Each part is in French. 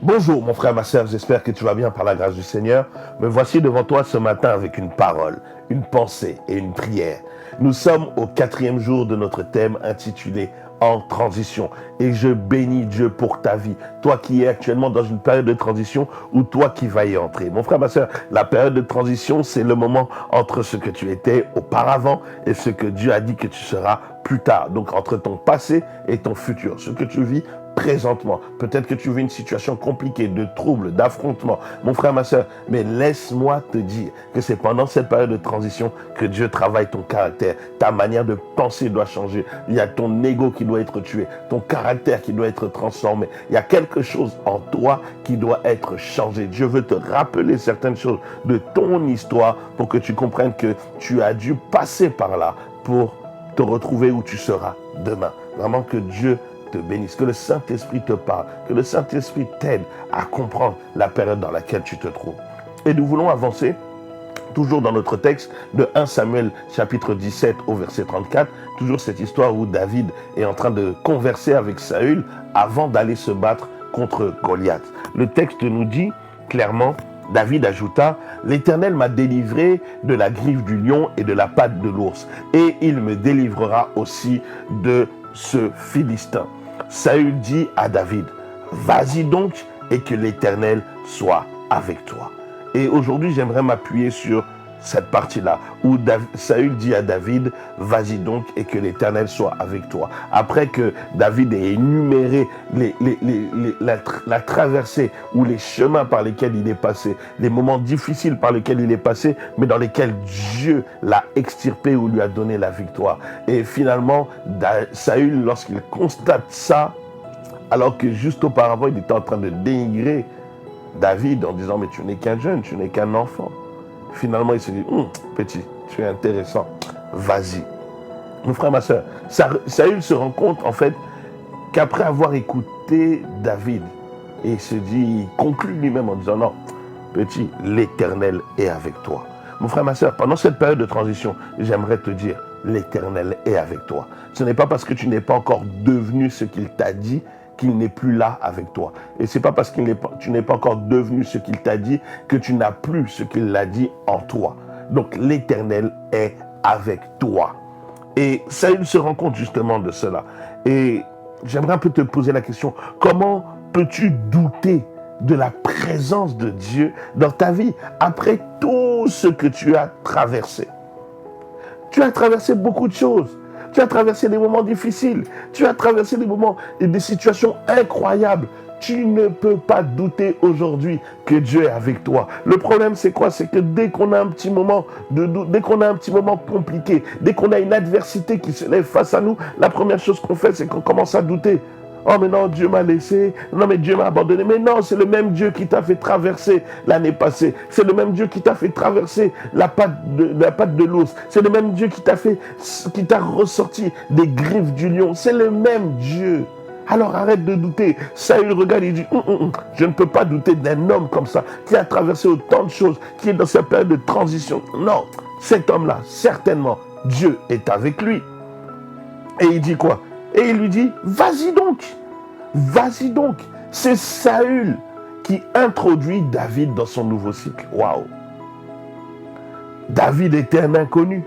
Bonjour mon frère, ma sœur, j'espère que tu vas bien par la grâce du Seigneur. Me voici devant toi ce matin avec une parole, une pensée et une prière. Nous sommes au 4e jour de notre thème intitulé En transition. Et je bénis Dieu pour ta vie. Toi qui es actuellement dans une période de transition ou toi qui vas y entrer. Mon frère, ma sœur, la période de transition, c'est le moment entre ce que tu étais auparavant et ce que Dieu a dit que tu seras plus tard. Donc entre ton passé et ton futur. Ce que tu vis présentement. Peut-être que tu vis une situation compliquée, de troubles, d'affrontements. Mon frère, ma sœur, mais laisse-moi te dire que c'est pendant cette période de transition que Dieu travaille ton caractère. Ta manière de penser doit changer. Il y a ton ego qui doit être tué, ton caractère qui doit être transformé. Il y a quelque chose en toi qui doit être changé. Dieu veut te rappeler certaines choses de ton histoire pour que tu comprennes que tu as dû passer par là pour te retrouver où tu seras demain. Vraiment que Dieu te bénisse, que le Saint-Esprit te parle, que le Saint-Esprit t'aide à comprendre la période dans laquelle tu te trouves. Et nous voulons avancer toujours dans notre texte de 1 Samuel chapitre 17 au verset 34, toujours cette histoire où David est en train de converser avec Saül avant d'aller se battre contre Goliath. Le texte nous dit clairement, David ajouta, « L'Éternel m'a délivré de la griffe du lion et de la patte de l'ours, et il me délivrera aussi de ce Philistin. » Saül dit à David, « Vas-y donc et que l'Éternel soit avec toi. » Et aujourd'hui, j'aimerais m'appuyer sur cette partie-là, où Saül dit à David, « Vas-y donc et que l'Éternel soit avec toi. » Après que David ait énuméré la traversée ou les chemins par lesquels il est passé, les moments difficiles par lesquels il est passé, mais dans lesquels Dieu l'a extirpé ou lui a donné la victoire. Et finalement, Saül, lorsqu'il constate ça, alors que juste auparavant, il était en train de dénigrer David en disant, « Mais tu n'es qu'un jeune, tu n'es qu'un enfant. » Finalement, il se dit, petit, tu es intéressant, vas-y. Mon frère, ma soeur, Saül se rend compte, en fait, qu'après avoir écouté David, et il se dit, il conclut lui-même en disant, non, petit, l'Éternel est avec toi. Mon frère, ma soeur, pendant cette période de transition, j'aimerais te dire, l'Éternel est avec toi. Ce n'est pas parce que tu n'es pas encore devenu ce qu'il t'a dit qu'il n'est plus là avec toi. Et ce n'est pas parce que tu n'es pas encore devenu ce qu'il t'a dit que tu n'as plus ce qu'il l'a dit en toi. Donc l'Éternel est avec toi. Et Saül se rend compte justement de cela. Et j'aimerais un peu te poser la question, comment peux-tu douter de la présence de Dieu dans ta vie après tout ce que tu as traversé? Tu as traversé beaucoup de choses. Tu as traversé des moments difficiles. Tu as traversé des moments et des situations incroyables. Tu ne peux pas douter aujourd'hui que Dieu est avec toi. Le problème, c'est quoi? C'est que dès qu'on a un petit moment de doute, dès qu'on a un petit moment compliqué, dès qu'on a une adversité qui se lève face à nous, la première chose qu'on fait, c'est qu'on commence à douter. Oh mais non, Dieu m'a laissé, non mais Dieu m'a abandonné. Mais non, c'est le même Dieu qui t'a fait traverser l'année passée. C'est le même Dieu qui t'a fait traverser la patte de l'ours. C'est le même Dieu qui t'a ressorti des griffes du lion. C'est le même Dieu. Alors arrête de douter. Saül regarde et dit, je ne peux pas douter d'un homme comme ça, qui a traversé autant de choses, qui est dans cette période de transition. Non, cet homme-là, certainement, Dieu est avec lui. Et il dit quoi? Et il lui dit, vas-y donc, vas-y donc. C'est Saül qui introduit David dans son nouveau cycle. Waouh! David était un inconnu.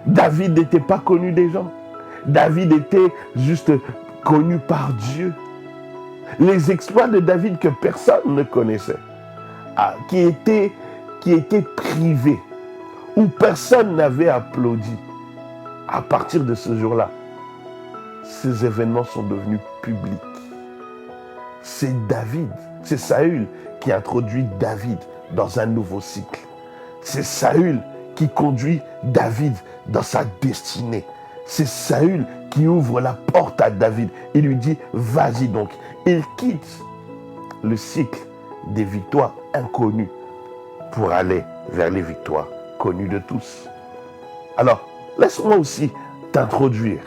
David n'était pas connu des gens. David était juste connu par Dieu. Les exploits de David que personne ne connaissait, qui étaient privés, où personne n'avait applaudi. À partir de ce jour-là, ces événements sont devenus publics. C'est David, c'est Saül qui introduit David dans un nouveau cycle. C'est Saül qui conduit David dans sa destinée. C'est Saül qui ouvre la porte à David et lui dit, vas-y donc. Il quitte le cycle des victoires inconnues pour aller vers les victoires connues de tous. Alors, laisse-moi aussi t'introduire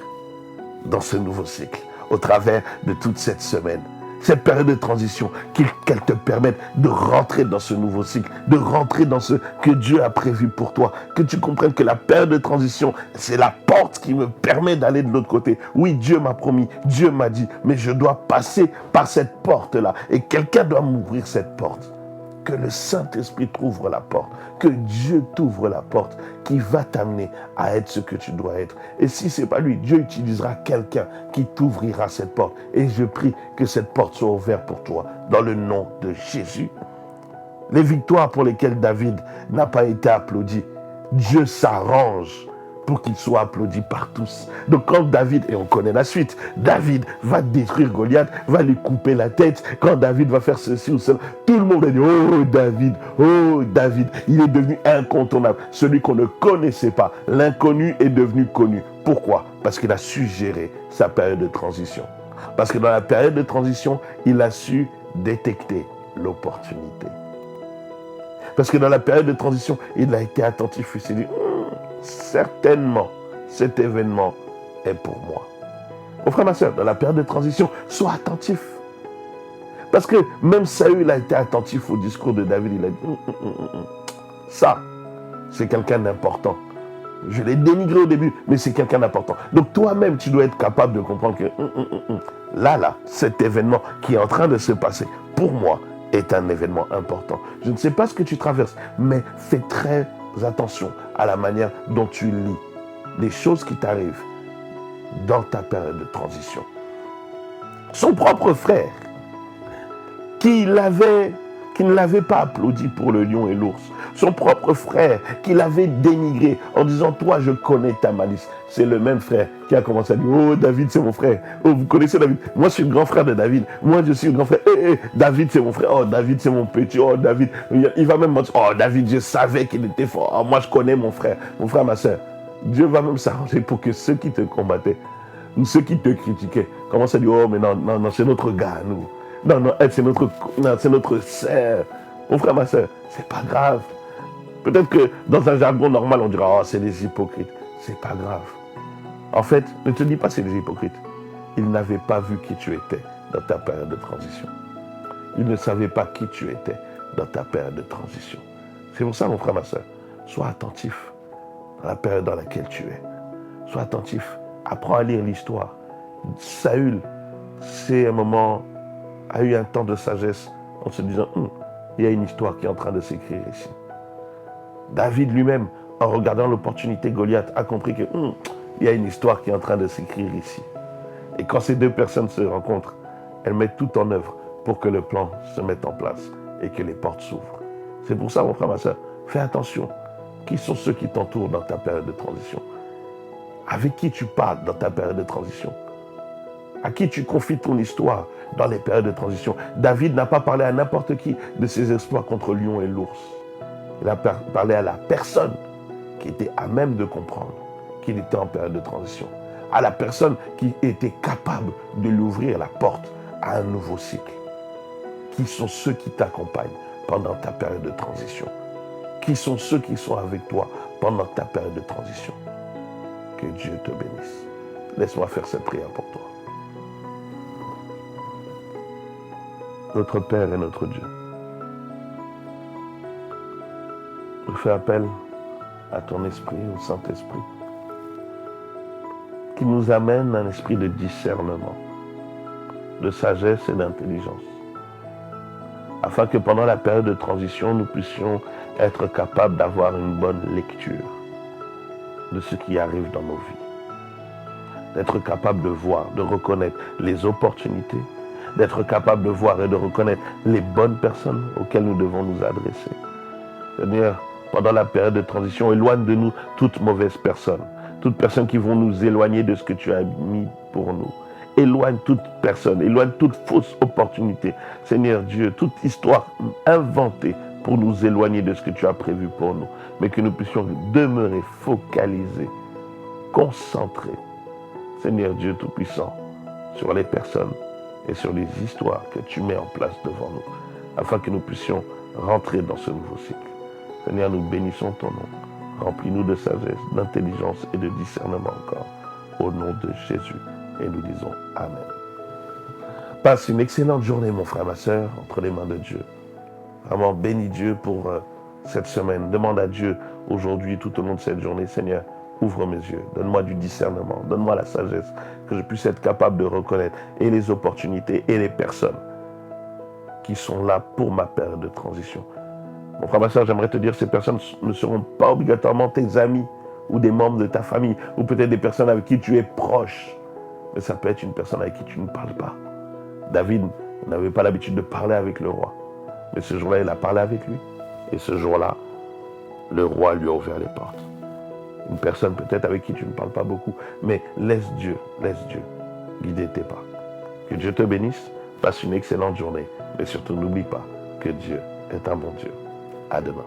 dans ce nouveau cycle, au travers de toute cette semaine. cette période de transition, qu'elle te permette de rentrer dans ce nouveau cycle, de rentrer dans ce que Dieu a prévu pour toi, que tu comprennes que la période de transition, c'est la porte qui me permet d'aller de l'autre côté. Oui, Dieu m'a promis, Dieu m'a dit, mais je dois passer par cette porte-là et quelqu'un doit m'ouvrir cette porte. Que le Saint-Esprit t'ouvre la porte, que Dieu t'ouvre la porte qui va t'amener à être ce que tu dois être. Et si ce n'est pas lui, Dieu utilisera quelqu'un qui t'ouvrira cette porte. Et je prie que cette porte soit ouverte pour toi, dans le nom de Jésus. Les victoires pour lesquelles David n'a pas été applaudi, Dieu s'arrange pour qu'il soit applaudi par tous. Donc quand David, et on connaît la suite, David va détruire Goliath, va lui couper la tête, quand David va faire ceci ou cela, tout le monde va dire, oh David, il est devenu incontournable. Celui qu'on ne connaissait pas, l'inconnu est devenu connu. Pourquoi? Parce qu'il a su gérer sa période de transition. Parce que dans la période de transition, il a su détecter l'opportunité. Parce que dans la période de transition, il a été attentif, il s'est dit, certainement, cet événement est pour moi. Mon frère, ma soeur, dans la période de transition, sois attentif. Parce que même Saül a été attentif au discours de David. Il a dit, ça, c'est quelqu'un d'important. Je l'ai dénigré au début, mais c'est quelqu'un d'important. Donc toi-même, tu dois être capable de comprendre que là, cet événement qui est en train de se passer, pour moi, est un événement important. Je ne sais pas ce que tu traverses, mais fais très attention à la manière dont tu lis les choses qui t'arrivent dans ta période de transition. Son propre frère, qui ne l'avait pas applaudi pour le lion et l'ours, son propre frère qui l'avait dénigré en disant, toi je connais ta malice, c'est le même frère qui a commencé à dire, oh David c'est mon frère, oh vous connaissez David, moi je suis le grand frère de David, moi je suis le grand frère, David c'est mon frère, oh David c'est mon petit, oh David, il va même me dire, oh David je savais qu'il était fort, oh, moi je connais mon frère, ma soeur. Dieu va même s'arranger pour que ceux qui te combattaient ou ceux qui te critiquaient commencent à dire, oh mais non c'est notre gars nous. Non, elle, c'est notre sœur. Mon frère, ma sœur, c'est pas grave. Peut-être que dans un jargon normal, on dira, oh, c'est des hypocrites. C'est pas grave. En fait, ne te dis pas c'est des hypocrites. Ils n'avaient pas vu qui tu étais dans ta période de transition. Ils ne savaient pas qui tu étais dans ta période de transition. C'est pour ça, mon frère, ma sœur, sois attentif à la période dans laquelle tu es. Sois attentif. Apprends à lire l'histoire. Saül, c'est un moment... a eu un temps de sagesse en se disant, il y a une histoire qui est en train de s'écrire ici. David lui-même, en regardant l'opportunité Goliath, a compris que il y a une histoire qui est en train de s'écrire ici. Et quand ces deux personnes se rencontrent, elles mettent tout en œuvre pour que le plan se mette en place et que les portes s'ouvrent. C'est pour ça, mon frère, ma soeur, fais attention. Qui sont ceux qui t'entourent dans ta période de transition? Avec qui tu parles dans ta période de transition? À qui tu confies ton histoire dans les périodes de transition? David n'a pas parlé à n'importe qui de ses exploits contre le lion et l'ours. Il a parlé à la personne qui était à même de comprendre qu'il était en période de transition. À la personne qui était capable de lui ouvrir la porte à un nouveau cycle. Qui sont ceux qui t'accompagnent pendant ta période de transition? Qui sont ceux qui sont avec toi pendant ta période de transition? Que Dieu te bénisse. Laisse-moi faire cette prière pour toi. Notre Père et notre Dieu, je fais appel à ton esprit, au Saint-Esprit, qui nous amène un esprit de discernement, de sagesse et d'intelligence, afin que pendant la période de transition, nous puissions être capables d'avoir une bonne lecture de ce qui arrive dans nos vies, d'être capables de voir, de reconnaître les opportunités, d'être capable de voir et de reconnaître les bonnes personnes auxquelles nous devons nous adresser. Seigneur, pendant la période de transition, éloigne de nous toute mauvaise personne, toute personne qui vont nous éloigner de ce que tu as mis pour nous. Éloigne toute personne, éloigne toute fausse opportunité. Seigneur Dieu, toute histoire inventée pour nous éloigner de ce que tu as prévu pour nous, mais que nous puissions demeurer focalisés, concentrés, Seigneur Dieu Tout-Puissant, sur les personnes et sur les histoires que tu mets en place devant nous, afin que nous puissions rentrer dans ce nouveau cycle. Seigneur, nous bénissons ton nom. Remplis-nous de sagesse, d'intelligence et de discernement encore. Au nom de Jésus. Et nous disons Amen. Passe une excellente journée, mon frère, ma soeur, entre les mains de Dieu. Vraiment, bénis Dieu pour cette semaine. Demande à Dieu aujourd'hui, tout au long de cette journée, Seigneur, ouvre mes yeux, donne-moi du discernement, donne-moi la sagesse, que je puisse être capable de reconnaître et les opportunités et les personnes qui sont là pour ma période de transition. Mon frère, ma soeur, j'aimerais te dire, ces personnes ne seront pas obligatoirement tes amis ou des membres de ta famille, ou peut-être des personnes avec qui tu es proche, mais ça peut être une personne avec qui tu ne parles pas. David n'avait pas l'habitude de parler avec le roi, mais ce jour-là, il a parlé avec lui, et ce jour-là, le roi lui a ouvert les portes. Une personne peut-être avec qui tu ne parles pas beaucoup, mais laisse Dieu guider tes pas. Que Dieu te bénisse, passe une excellente journée, mais surtout n'oublie pas que Dieu est un bon Dieu. À demain.